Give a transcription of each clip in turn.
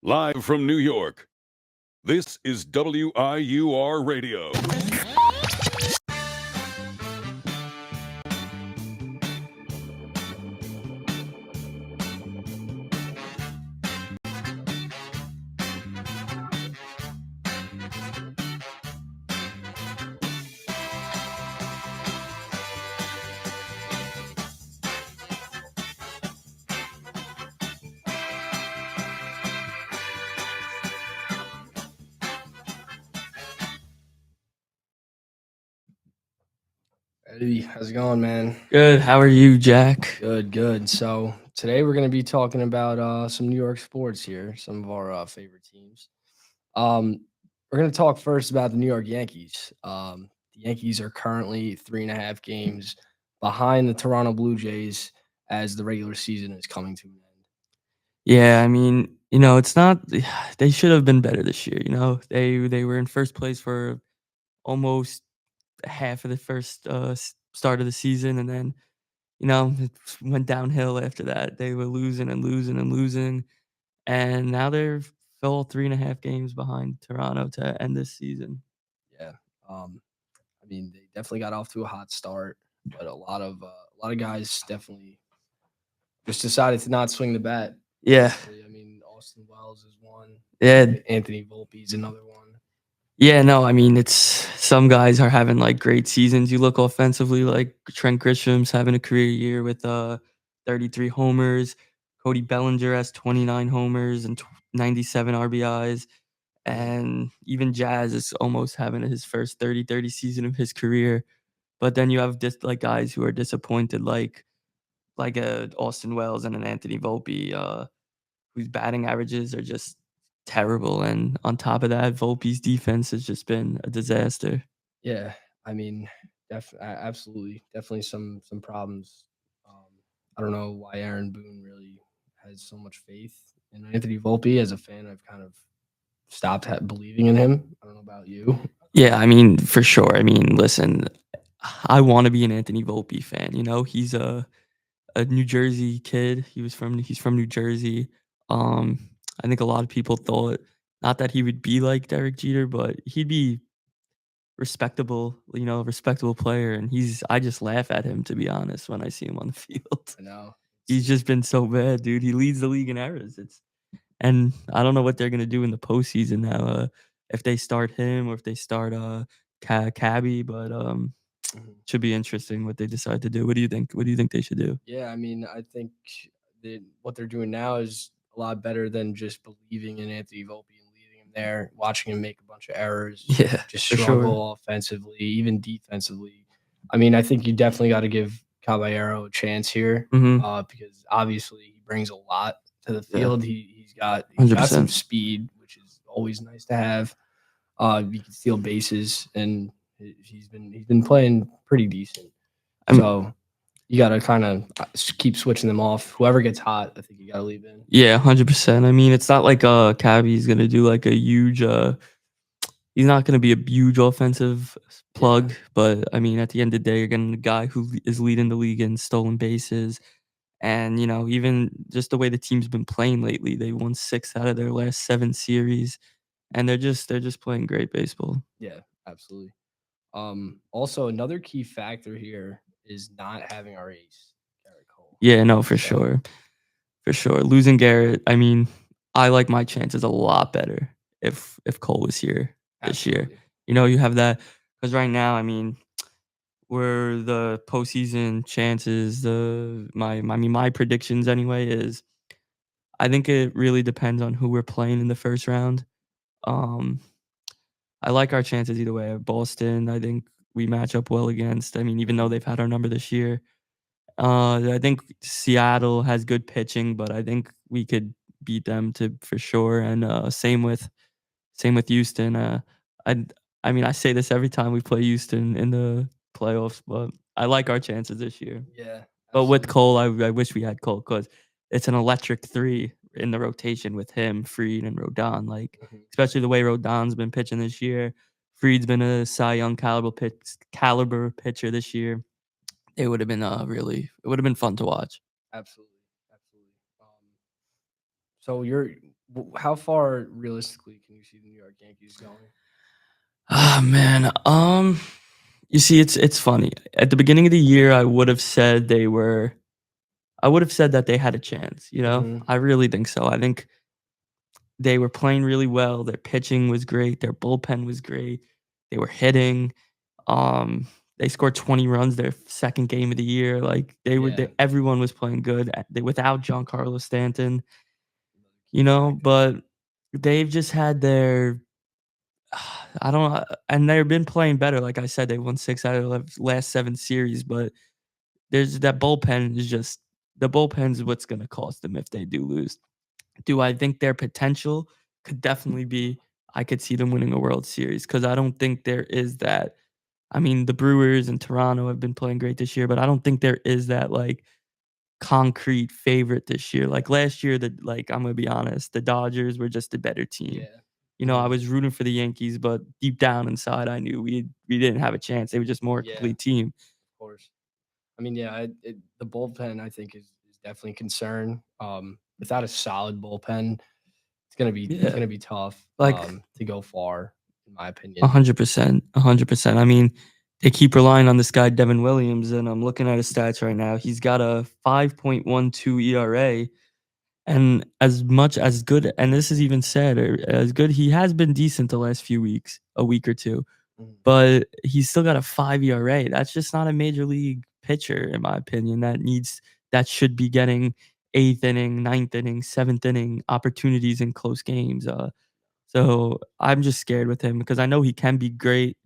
Live from New York, this is WIUR Radio. Eddie, how's it going, man? Good. How are you, Jack? Good. So today we're going to be talking about some New York sports here, some of our favorite teams. We're going to talk first about the New York Yankees. The Yankees are currently 3.5 games behind the Toronto Blue Jays as the regular season is coming to an end. Yeah, I mean, it's not. They should have been better this year. They were in first place for almost half of the first start of the season, and then it went downhill after that. They were losing and losing and losing, and now they're fell 3.5 games behind Toronto to end this season. Yeah. I mean, they definitely got off to a hot start, but a lot of guys definitely just decided to not swing the bat. Yeah. I mean, Austin Wells is one. Yeah. Anthony Volpe's another one. Yeah, no, I mean, it's some guys are having like great seasons. You look offensively, like Trent Grisham's having a career year with 33 homers. Cody Bellinger has 29 homers and 97 RBIs. And even Jazz is almost having his first 30 season of his career. But then you have just like guys who are disappointed, like Austin Wells and an Anthony Volpe, whose batting averages are just terrible, and on top of that, Volpe's defense has just been a disaster. Yeah, I mean, absolutely, definitely some problems. I don't know why Aaron Boone really has so much faith in Anthony Volpe. As a fan, I've kind of stopped believing in him. I don't know about you. Yeah, I mean, for sure. I mean, listen, I want to be an Anthony Volpe fan. He's a New Jersey kid. He's from New Jersey. I think a lot of people thought not that he would be like Derek Jeter, but he'd be respectable player. And I just laugh at him, to be honest, when I see him on the field. I know. He's just been so bad, dude. He leads the league in errors. And I don't know what they're gonna do in the postseason now. If they start him or if they start Cabby, but should be interesting what they decide to do. What do you think? What do you think they should do? Yeah, I mean, I think what they're doing now is a lot better than just believing in Anthony Volpe and leaving him there, watching him make a bunch of errors, Yeah, just for struggle sure. offensively, even defensively. I mean, I think you definitely got to give Caballero a chance here Mhm. because obviously he brings a lot to the Yeah. field. He's got some 100%. speed, which is always nice to have. He can steal bases, and he's been playing pretty decent. So you got to kind of keep switching them off. Whoever gets hot, I think you got to leave in. Yeah, 100%. I mean, it's not like Cabby's gonna do like a huge. He's not gonna be a huge offensive plug, but I mean, at the end of the day, you're getting the guy who is leading the league in stolen bases. And, even just the way the team's been playing lately, they won 6 out of their last 7 series, and they're just playing great baseball. Yeah, absolutely. Also, another key factor here is not having our ace, Garrett Cole. Yeah, no, for sure. For sure. Losing Garrett, I mean, I like my chances a lot better if Cole was here this year. You have that because right now, I mean, where the postseason chances, my predictions anyway is I think it really depends on who we're playing in the first round. Um, I like our chances either way. Boston, I think we match up well against. I mean, even though they've had our number this year, I think Seattle has good pitching, but I think we could beat them for sure. And same with Houston. I I mean, I say this every time we play Houston in the playoffs, but I like our chances this year. Yeah. But with Cole, I wish we had Cole because it's an electric 3 in the rotation with him, Fried, and Rodon. Like, especially the way Rodon's been pitching this year. Fried's been a Cy Young caliber pitcher this year. It would have been fun to watch. Absolutely. So how far realistically can you see the New York Yankees going? Ah, man. You see, it's funny. At the beginning of the year, I would have said that they had a chance, you know? Hmm. I really think so. I think they were playing really well. Their pitching was great. Their bullpen was great. They were hitting. Um, they scored 20 runs their second game of the year. Like Yeah. everyone was playing good without Giancarlo Stanton, Another you key know, factor. but they've just had their I don't and they've been playing better. Like I said, they won 6 out of the last 7 series, but there's that bullpen is just the bullpen's what's gonna cost them if they do lose. Do I think their potential could definitely be I could see them winning a World Series because I don't think there is that. I mean, the Brewers and Toronto have been playing great this year, but I don't think there is that like concrete favorite this year. Like last year, I'm gonna be honest, the Dodgers were just a better team. Yeah. You know, I Mhm. was rooting for the Yankees, but deep down inside, I knew we didn't have a chance. They were just more a Yeah. complete team. Of course. I mean, yeah, the bullpen I think is definitely a concern. Without a solid bullpen, it's Yeah, gonna be tough like to go far, in my opinion. 100%, 100%. I mean, they keep relying on this guy Devin Williams, and I'm looking at his stats right now. He's got a 5.12 ERA, and as much as good, and this is even sadder, as good he has been decent the last few weeks, a week or two, Mhm. but he's still got a 5 ERA. That's just not a major league pitcher, in my opinion. That should be getting eighth inning, ninth inning, seventh inning opportunities in close games. So I'm just scared with him because I know he can be great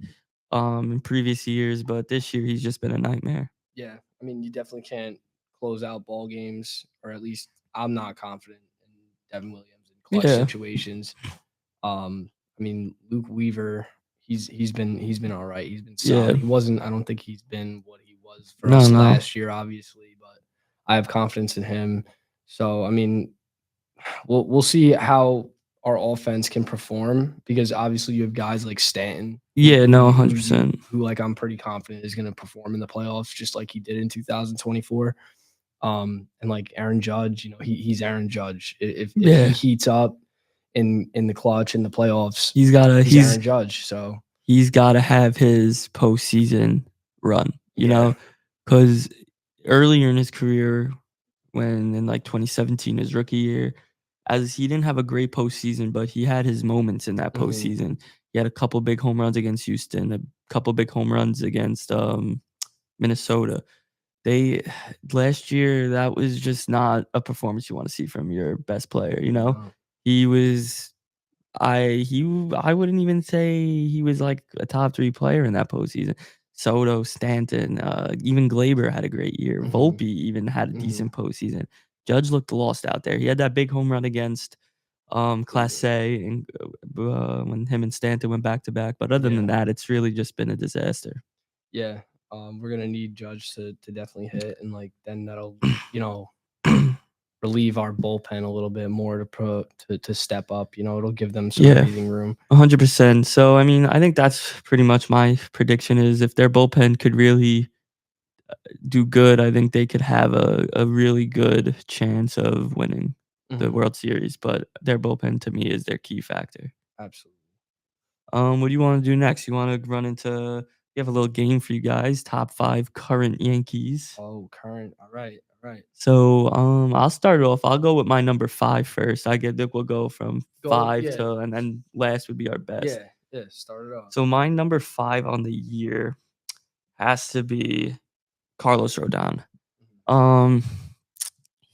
in previous years, but this year he's just been a nightmare. Yeah, I mean, you definitely can't close out ball games, or at least I'm not confident in Devin Williams in clutch Yeah. situations. I mean, Luke Weaver, he's been all right. He's been Yeah. solid. He wasn't. I don't think he's been what he was for No, us no. last year, obviously, but I have confidence in him. So, I mean, we'll see how our offense can perform because obviously you have guys like Stanton, Yeah, no, 100%. who like I'm pretty confident is going to perform in the playoffs just like he did in 2024. And like Aaron Judge, you know, he's Aaron Judge. If he Yeah. heats up in the clutch in the playoffs, He's gotta he's Aaron Judge. So he's gotta have his postseason run, you yeah. know, because earlier in his career, when in like 2017, his rookie year, as he didn't have a great postseason, but he had his moments in that Mhm. postseason. He had a couple big home runs against Houston, a couple big home runs against Minnesota. They last year that was just not a performance you want to see from your best player. You know, No. he was I wouldn't even say he was like a top 3 player in that postseason. Soto, Stanton, even Glaber had a great year. Mhm. Volpe even had a Mhm. decent postseason. Judge looked lost out there. He had that big home run against, Class A and, when him and Stanton went back to back, but other than Yeah. that, it's really just been a disaster. Yeah. We're gonna need Judge to definitely hit, and like then that'll you know relieve our bullpen a little bit more to step up. You know, it'll give them some Yeah, breathing room. 100%. So, I mean, I think that's pretty much my prediction is if their bullpen could really do good, I think they could have a really good chance of winning the Mhm. World Series, but their bullpen to me is their key factor. Absolutely. What do you wanna do next? You wanna run into we have a little game for you guys, top 5 current Yankees. Oh, current. All right. All right. So, I'll start it off. I'll go with my number 5 first. I get that we'll go from Go. 5 Yeah. to and then last would be our best. Yeah. Yeah. Start it off. So my number 5 on the year has to be Carlos Rodon. Mhm. Um,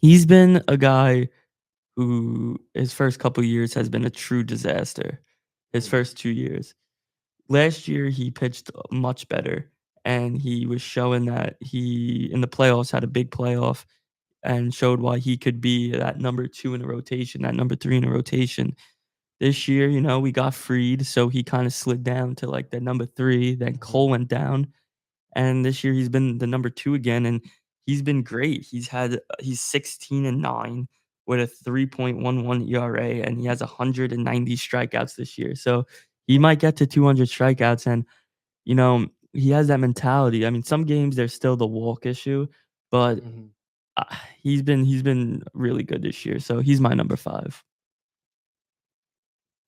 he's been a guy who his first couple years has been a true disaster. His Mhm. first 2 years. Last year, he pitched much better, and he was showing that he, in the playoffs, had a big playoff and showed why he could be that number 2 in a rotation, that number 3 in a rotation. This year, you know, we got freed, so he kinda slid down to, like, the number 3, then Mhm. Cole went down, and this year he's been the number 2 again, and he's been great. He's 16-9 with a 3.11 ERA, and he has 190 strikeouts this year. So he might get to 200 strikeouts, and you know he has that mentality. I mean, some games there's still the walk issue, but Mhm. He's been really good this year, so he's my number 5.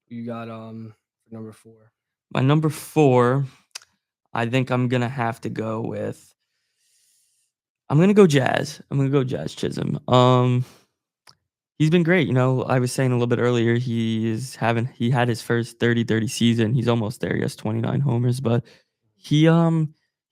You got for number 4. My number 4, I think I'm gonna have to go with. I'm gonna go Jazz. I'm gonna go Jazz Chisholm. He's been great. I was saying a little bit earlier, he had his first 30-30 season. He's almost there. He has 29 homers, but he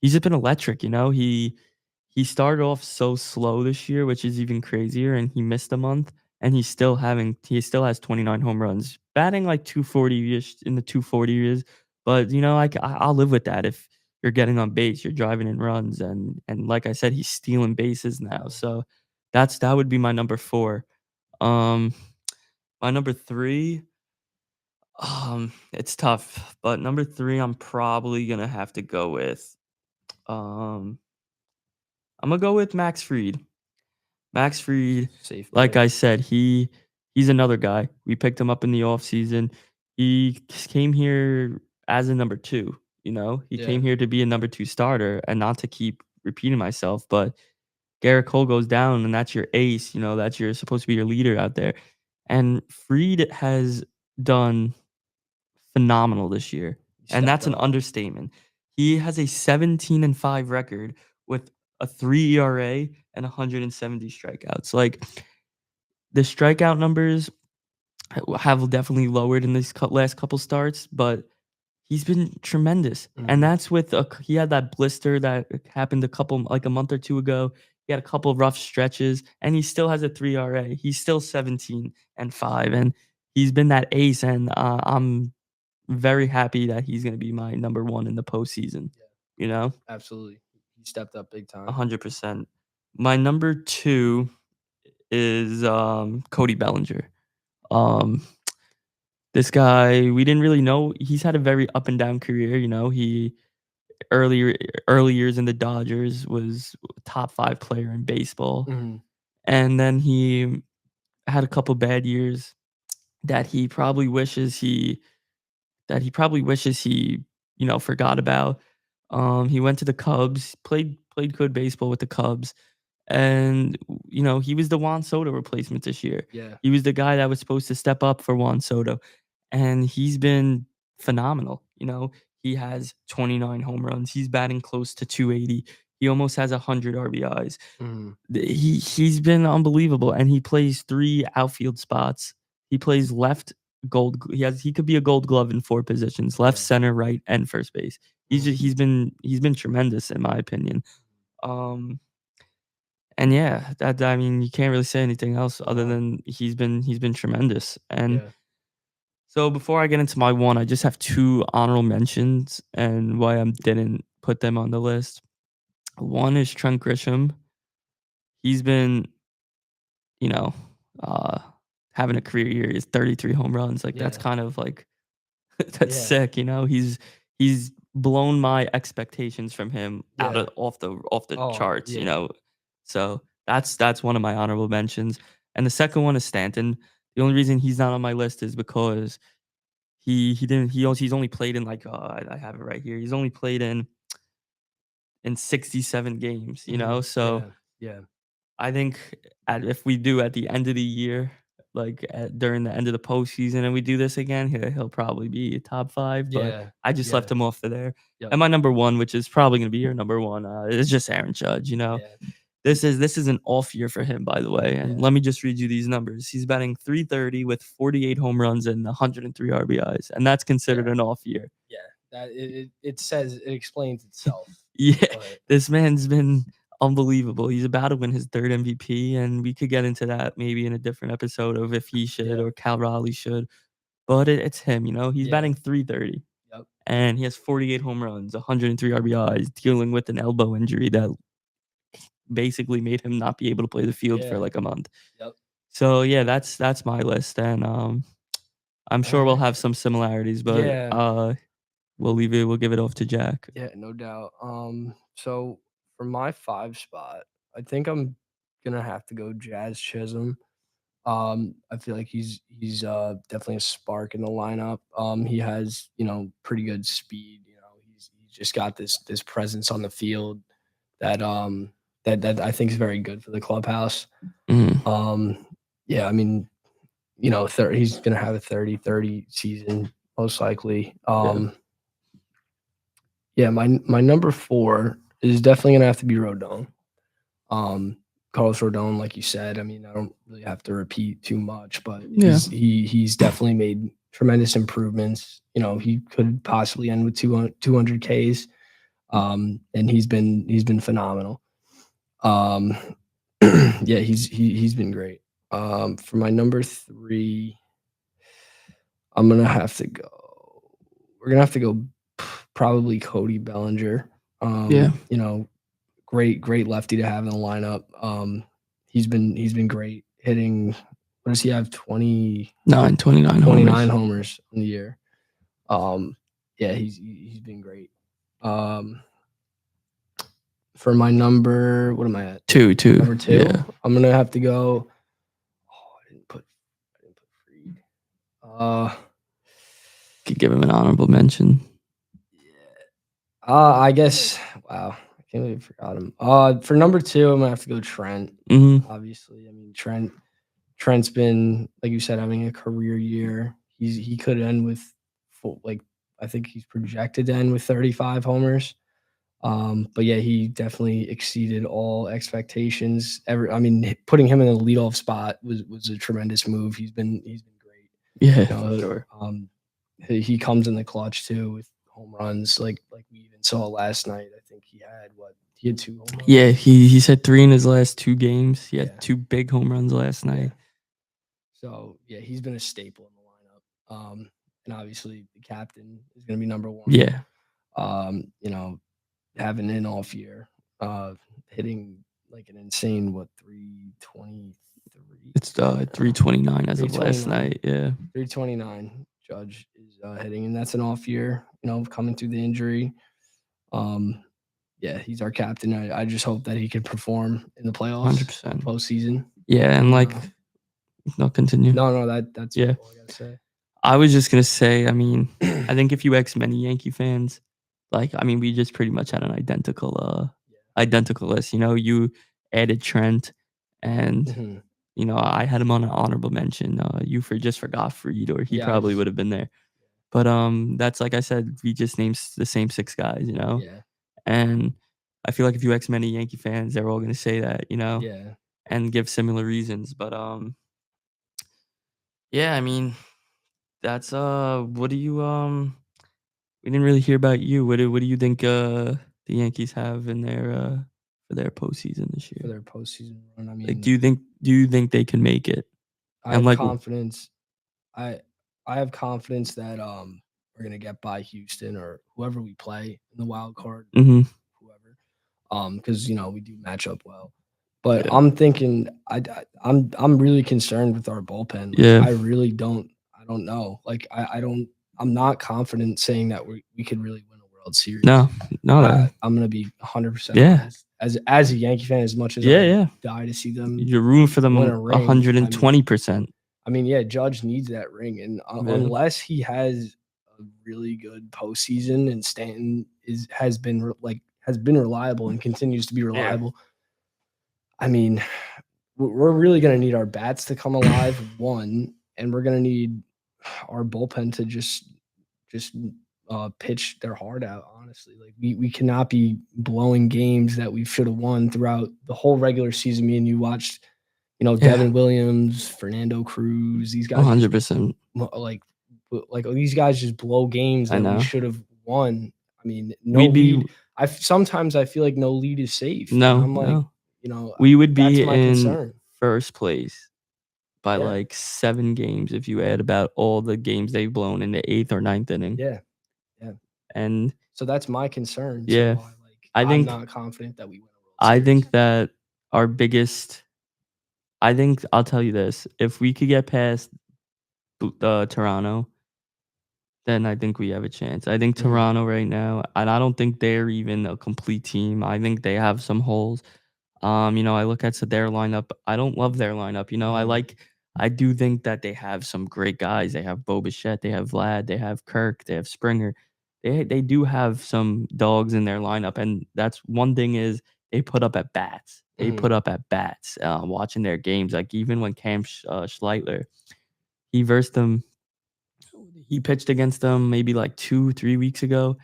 he's just been electric. He started off so slow this year, which is even crazier, and he missed a month, and he still has 29 home runs, batting like 240-ish in the 240s. But I'll live with that. If you're getting on base, you're driving in runs, and like I said, he's stealing bases now. So that would be my number 4. Um, my number 3, it's tough, but number 3, I'm probably gonna have to go with. Um, I'm gonna go with Max Fried. Max Fried, Safe like pick. I said, he's another guy. We picked him up in the offseason. He came here as a number 2. He Yeah. came here to be a number 2 starter, and not to keep repeating myself, but Garrett Cole goes down, and that's your ace. That's your supposed to be your leader out there. And Fried has done phenomenal this year, He and stepped that's an up. understatement. He has a 17-5 record with a 3 ERA and 170 strikeouts. Like, the strikeout numbers have definitely lowered in these last couple starts, but he's been tremendous. And Mhm. that's with he had that blister that happened a month or 2 ago. He had a couple rough stretches, and he still has a 3 RA. He's still 17-5, and he's been that ace, and I'm very happy that he's gonna be my number 1 in the postseason, Yeah. you know? Absolutely. He stepped up big time. 100%. My number 2 is, Cody Bellinger. Um, this guy, we didn't really know. He's had a very up and down career. He earlier early years in the Dodgers was top 5 player in baseball, Mhm. and then he had a couple bad years that he probably wishes he forgot about. He went to the Cubs, played good baseball with the Cubs, and he was the Juan Soto replacement this year. Yeah. He was the guy that was supposed to step up for Juan Soto, and he's been phenomenal. He has 29 home runs. He's batting close to 280. He almost has 100 RBIs. Mhm. He's been unbelievable, and he plays 3 outfield spots. He plays left he could be a Gold Glove in 4 positions: left, Yeah. center, right, and first base. Mhm. He's been tremendous in my opinion. Um, and yeah, I mean, you can't really say anything else other No. than he's been tremendous. And Yeah. so before I get into my 1, I just have 2 honorable mentions and why I didn't put them on the list. One is Trent Grisham. He's been, you know, uh, having a career year. He's 33 home runs. Like, that's Yeah. kind of like that's Yeah. sick. He's blown my expectations from him out Yeah. of off the Oh, charts. yeah. So that's one of my honorable mentions. And the second one is Stanton. The only reason he's not on my list is because he's only played in like I have it right here. He's only played in 67 games. Mhm. So Yeah. Yeah. I think if we do at the end of the year, like during the end of the postseason, and we do this again, he'll probably be top 5. But Yeah. I just left Yeah. him off of there. Yep. And my number 1, which is probably going to be your number 1, is just Aaron Judge. Yeah. This is an off year for him, by the way. And Yeah. let me just read you these numbers. He's batting 330 with 48 home runs and 103 RBIs, and that's considered Yeah. an off year. Yeah. That it explains itself. Yeah, But this man's been unbelievable. He's about to win his 3rd MVP, and we could get into that maybe in a different episode of if he should yeah. or Cal Raleigh should. But it's him. He's Yeah. batting 330, Yep. and he has 48 home runs, 103 RBIs, dealing with an elbow injury that basically made him not be able to play the field for Yeah. like a month. Yep. So yeah, that's my list, and I'm sure we'll Alright. have some similarities, but Yeah. we'll give it off to Jack. Yeah, no doubt. So for my 5 spot, I think I'm gonna have to go Jazz Chisholm. I feel like he's definitely a spark in the lineup. He has, pretty good speed. He's just got this presence on the field that that I think is very good for the clubhouse. Mhm. Yeah, I mean, he's gonna have a 30-30 season most likely. Yeah. Yeah, my number 4 is definitely gonna have to be Rodon. Um, Carlos Rodon, like you said, I mean, I don't really have to repeat too much, but Yeah. he's definitely made tremendous improvements. He could possibly end with 200 Ks, and he's been phenomenal. Yeah, he's been great. For my number 3, I'm gonna have to go. We're gonna have to go probably Cody Bellinger. Yeah. Great lefty to have in the lineup. He's been great hitting. What does he have? 29 29 homers. homers in the year. Yeah, he's been great. For my number, what am I at? Two. Number 2. Yeah. I'm gonna have to go. Oh, I didn't put Fried. Could give him an honorable mention. I guess. Wow, I can't believe I forgot him. For number 2, I'm gonna have to go Trent. Mhm. Obviously, I mean Trent's been, like you said, having a career year. He could end with I think he's projected to end with 35 homers. But yeah, he definitely exceeded all expectations. Putting him in the leadoff spot was a tremendous move. He's been great. Yeah, for sure. He comes in the clutch too with home runs, like we even saw last night. I think he had 2 home runs. Yeah, he's had 3 in his last 2 games. He had Yeah. 2 big home runs last night. So yeah, he's been a staple in the lineup. And obviously the captain is going to be number 1. Yeah. Having an off year, hitting like an insane 323. It's 329 as of last 329. night. Yeah. 329 Judge is hitting, and that's an off year. Coming through the injury. Yeah, he's our captain. I just hope that he can perform in the playoffs, 100%. postseason. Yeah, and no, continue. No, that's Yeah. all I gotta say. I was just gonna say, I mean, I think if you ask many Yankee fans, we just pretty much had an identical list. You added Trent, and Mhm. I had him on an honorable mention. You just forgot Fried, or he Yeah, probably would have been there. But that's like I said, we just named the same 6 guys, Yeah, and I feel like if you ask many Yankee fans, they're all gonna say that, yeah. and give similar reasons. But yeah, I mean, that's what do you we didn't really hear about you. What do you think the Yankees have in their for their postseason this For year? their postseason run, I mean, Like, do you think they can make it? I have confidence. I have confidence that we're gonna get by Houston or whoever we play in the wild card. Mhm. Whoever, because we do match up well. But Yeah. I'm thinking I'm really concerned with our bullpen. Like, Yeah. I really don't. I don't know. Like I don't. I'm not confident saying that we could really win a World Series. No. I'm gonna be 100% Yeah. honest. As a Yankee fan, as much as Yeah. I die to see them You're rooting for them win a ring, 120%. I mean, yeah, Judge needs that ring, and Yeah. unless he has a really good postseason, and Stanton has been reliable and continues to be reliable. I mean, we're really gonna need our bats to come alive, one, and we're gonna need our bullpen to just pitch their heart out. Honestly, like we cannot be blowing games that we should have won throughout the whole regular season. Me and you watched. Yeah. Devin Williams, Fernando Cruz, these guys 100%. like these guys just blow games I that we know. should have won. I mean, no We'd be lead. Sometimes I feel like no lead is safe. and No, I'm like, no. We would that's be my in concern. first place by Yeah. 7 games if you add about all the games they've blown in the 8th or 9th inning. Yeah. And So that's my concern. Yeah. So I think I'm not confident that we win a World I Series. think that our biggest I'll tell you this, if we could get past Toronto, then I think we have a chance. I think Mhm. Toronto right now, and I don't think they're even a complete team. I think they have some holes. I look at their lineup. I don't love their lineup. Mhm. I do think that they have some great guys. They have Bo Bichette, they have Vlad, they have Kirk, they have Springer. They do have some dogs in their lineup, and that's one thing is they put up at bats. They Mhm. put up at bats, watching their games. Like even when Cam Schleitler, he versed them, he pitched against them maybe like 2, 3 weeks ago,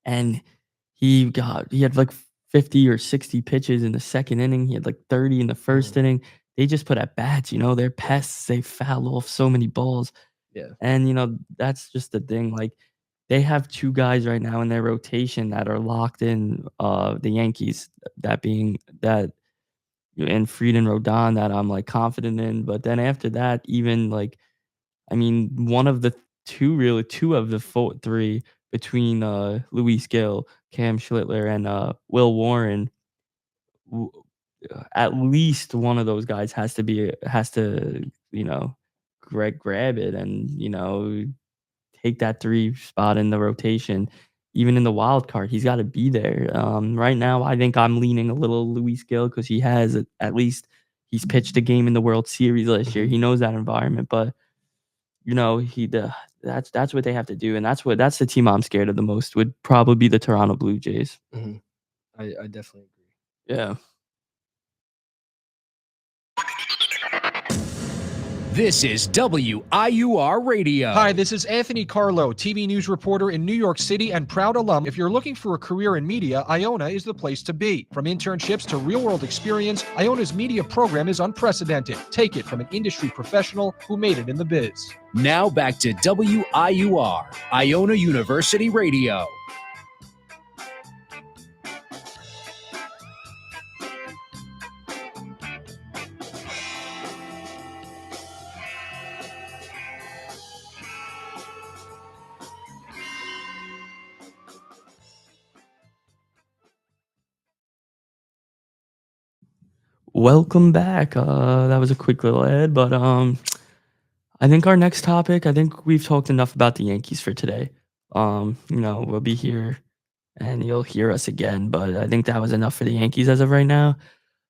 and he had like 50 or 60 pitches in the second inning. He had like 30 in the first Mhm. inning. They just put at bats. They're pests. They foul off so many balls. Yeah. And, that's just the thing, like, they have 2 guys right now in their rotation that are locked in, the Yankees, that being that and Fried and Rodon that I'm, like, confident in, but then after that, even, like, I mean, one of the 2 of the 3 between, Luis Gil, Cam Schlittler, and, Will Warren, w at least one of those guys has to, grab it and, take that 3 spot in the rotation. Even in the wild card, he's gotta be there. Right now, I think I'm leaning a little Luis Gil because he has at least he's pitched a game in the World Series last year. Mhm. He knows that environment, but, he the that's what they have to do, and that's the team I'm scared of the most would probably be the Toronto Blue Jays. Mhm. I definitely agree. Yeah. This is WIUR Radio. Hi, this is Anthony Carlo, TV news reporter in New York City and proud alum. If you're looking for a career in media, Iona is the place to be. From internships to real-world experience, Iona's media program is unprecedented. Take it from an industry professional who made it in the biz. Now back to WIUR, Iona University Radio. Welcome back. That was a quick little ad, but I think our next topic. I think we've talked enough about the Yankees for today. We'll be here, and you'll hear us again. But I think that was enough for the Yankees as of right now.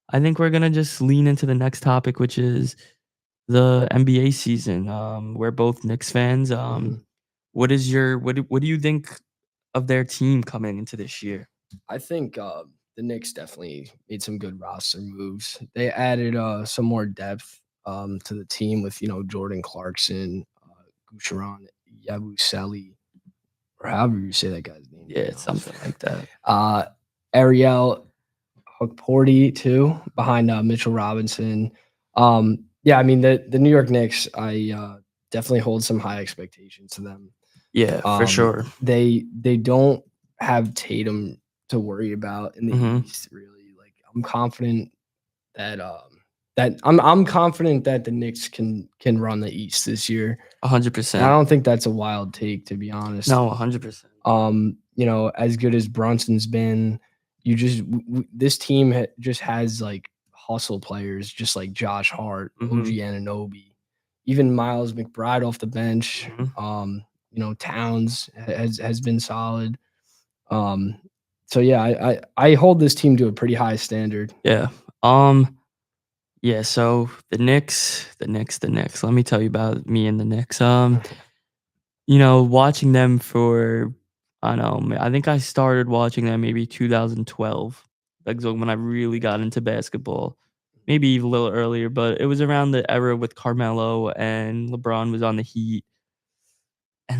I think we're gonna just lean into the next topic, which is the NBA season. We're both Knicks fans. Mhm. What do you think of their team coming into this year? I think the Knicks definitely made some good roster moves. They added some more depth to the team with Jordan Clarkson, Gusharon Yabusele, or however you say that guy's name. to Yeah, be it's honest. something like that. Ariel Hukporty too behind Mitchell Robinson. Yeah, I mean the New York Knicks. I definitely hold some high expectations to them. Yeah, for sure. They don't have Tatum to worry about in the Mhm. East, really. Like I'm confident that I'm confident that the Knicks can run the East this year. And I 100%. don't think that's a wild take, to be honest. No, 100%. As good as Brunson's been, this team just has like hustle players, just like Josh Hart, Mhm. OG Anunoby, even Miles McBride off the bench. Mhm. Towns has been solid. So yeah, I hold this team to a pretty high standard. Yeah. Yeah, so the Knicks. Let me tell you about me and the Knicks. Watching them for I don't know, I think I started watching them maybe 2012. Like so when I really got into basketball. Maybe even a little earlier, but it was around the era with Carmelo and LeBron was on the Heat.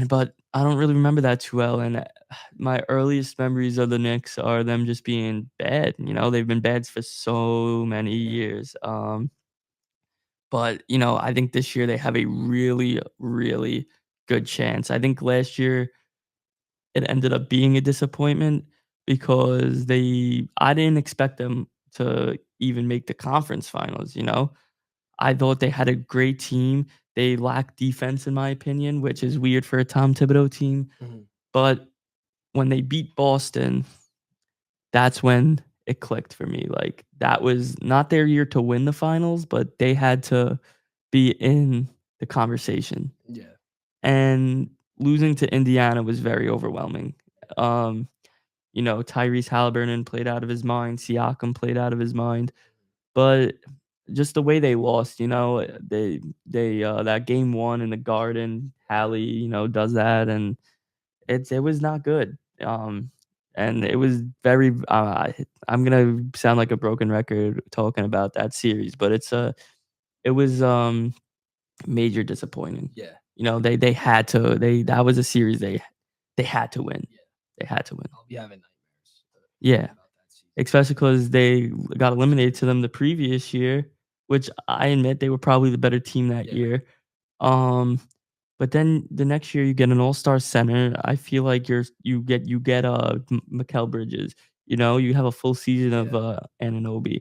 But I don't really remember that too well, and, my earliest memories of the Knicks are them just being bad. They've been bad for so many years. But, I think this year they have a really, really good chance. I think last year it ended up being a disappointment because I didn't expect them to even make the conference finals. I thought they had a great team. They lacked defense in my opinion, which is weird for a Tom Thibodeau team, Mhm. but when they beat Boston, that's when it clicked for me. Like, that was not their year to win the finals, but they had to be in the conversation. Yeah. And losing to Indiana was very overwhelming. Tyrese Halliburton played out of his mind, Siakam played out of his mind, but just the way they lost, that game 1 in the Garden, Hallie, does that, and it was not good. and it was very. I'm gonna sound like a broken record talking about that series, but it was major disappointing. Yeah. You know, they had to. That was a series they had to win. Yeah. They had to win. I'll be having nightmares. Yeah. About that season. Especially because they got eliminated to them the previous year, which I admit they were probably the better team that Yeah. year. But then the next year you get an all-star center. I feel like you get Mikal Bridges. You know, you have a full season of Anunoby.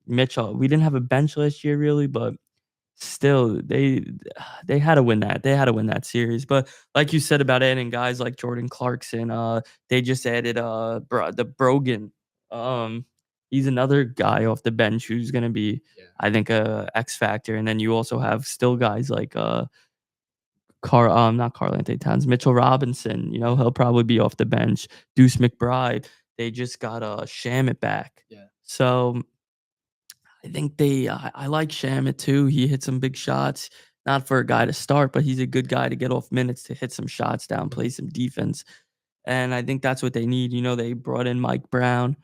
Mitchell. We didn't have a bench last year really, but still they had to win that. They had to win that series. But like you said about adding guys like Jordan Clarkson, they just added the Brogan. He's another guy off the bench who's gonna be, I think, a X factor. And then you also have still guys like not Karl-Anthony Towns, Mitchell Robinson. You know, he'll probably be off the bench. Deuce McBride. They just got Shamit back. Yeah. So I think I like Shamit too. He hit some big shots. Not for a guy to start, but he's a good guy to get off minutes to hit some shots down, play some defense. And I think that's what they need. You know, they brought in Mike Brown.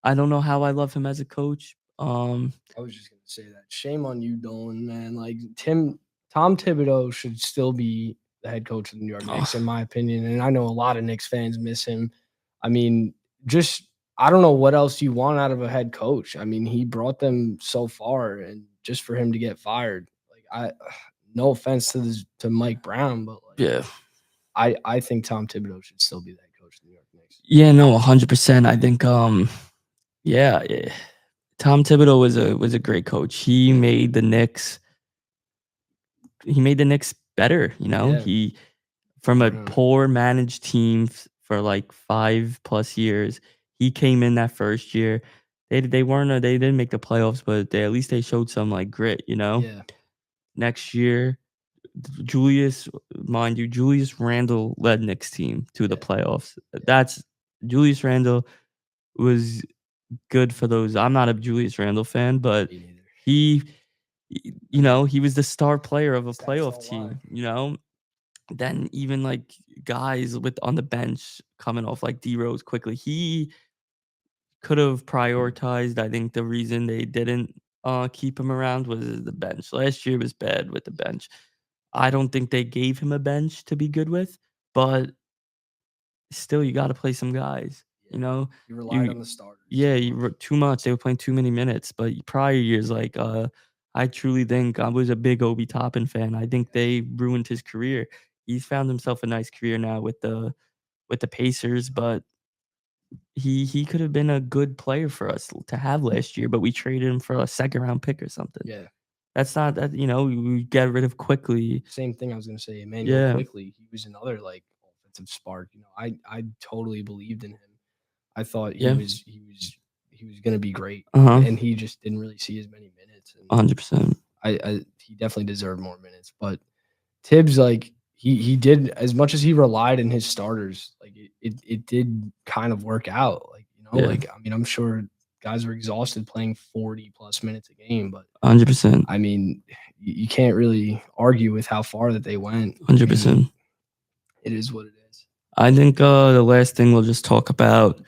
I don't know how I love him as a coach. I was just gonna say that. Shame on you, Dolan, man. Like Tom Thibodeau should still be the head coach of the New York Knicks, in my opinion. And I know a lot of Knicks fans miss him. I mean, I don't know what else you want out of a head coach. I mean, he brought them so far, and just for him to get fired, like no offense to Mike Brown, but yeah, I think Tom Thibodeau should still be the head coach of the New York Knicks. Yeah, no, 100%. I think yeah, Tom Thibodeau was a great coach. He made the Knicks better, you know. Yeah. He from a poor managed team for like 5+ years. He came in that first year. They didn't make the playoffs, but at least they showed some like grit, you know. Yeah. Next year, Julius Randle led Knicks team to the playoffs. That's Julius Randle was good for those. I'm not a Julius Randle fan, but he was the star player of a playoff team, you know. Then even like guys on the bench coming off like D Rose quickly, he could have prioritized. I think the reason they didn't keep him around was the bench. Last year was bad with the bench. I don't think they gave him a bench to be good with, but still, you got to play some guys. You know, you relied on the starters. Yeah, too much. They were playing too many minutes. But prior years, like I truly think I was a big Obi Toppin fan. I think they ruined his career. He's found himself a nice career now with the Pacers, but he could have been a good player for us to have last year. But we traded him for a second-round pick or something. Yeah. That's not that, you know, we get rid of Quickly. Same thing I was gonna say. Emmanuel Quickly, he was another like offensive spark. You know, I totally believed in him. I thought he was gonna be great, and he just didn't really see as many minutes. 100%. He definitely deserved more minutes, but Tibbs, like he did, as much as he relied on his starters, like it did kind of work out. Like, you know, like I mean, I'm sure guys were exhausted playing 40+ minutes a game, but 100%. I mean, you can't really argue with how far that they went. 100%. It is what it is. I think the last thing we'll just talk about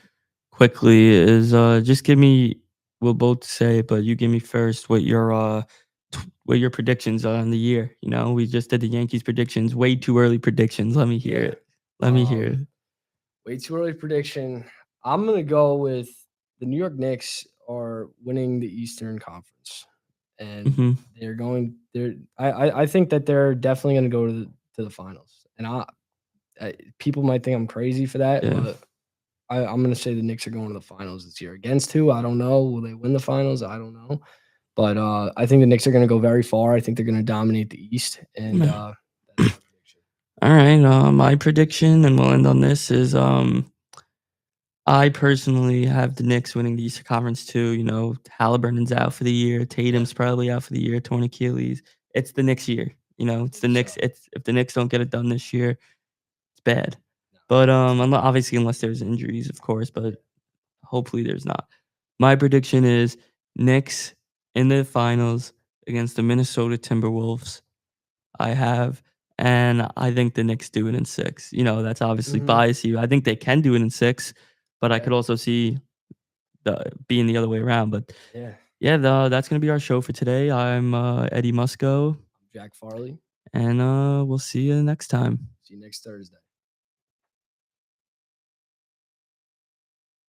quickly is just give me. We'll both say, but you give me first what your predictions are on the year. You know, we just did the Yankees predictions. Way too early predictions. Let me hear it. Let me hear it. Way too early prediction. I'm gonna go with the New York Knicks are winning the Eastern Conference, and they're going. I think that they're definitely going to go to the finals. And people might think I'm crazy for that, but I'm going to say the Knicks are going to the finals this year. Against who? I don't know. Will they win the finals? I don't know. But I think the Knicks are going to go very far. I think they're going to dominate the East. And that's my prediction. All right. My prediction, and we'll end on this, is I personally have the Knicks winning the Eastern Conference too. You know, Halliburton's out for the year. Tatum's probably out for the year, torn Achilles. It's the Knicks' year. You know, it's the Knicks. If the Knicks don't get it done this year, it's bad. But obviously, unless there's injuries, of course. But hopefully, there's not. My prediction is Knicks in the finals against the Minnesota Timberwolves. And I think the Knicks do it in 6. You know, that's obviously biased. I think they can do it in 6. but I Yeah. could also see being the other way around. But Yeah. yeah, that's gonna be our show for today. I'm Eddie Musco, Jack Farley. and we'll see you next time. See you next Thursday.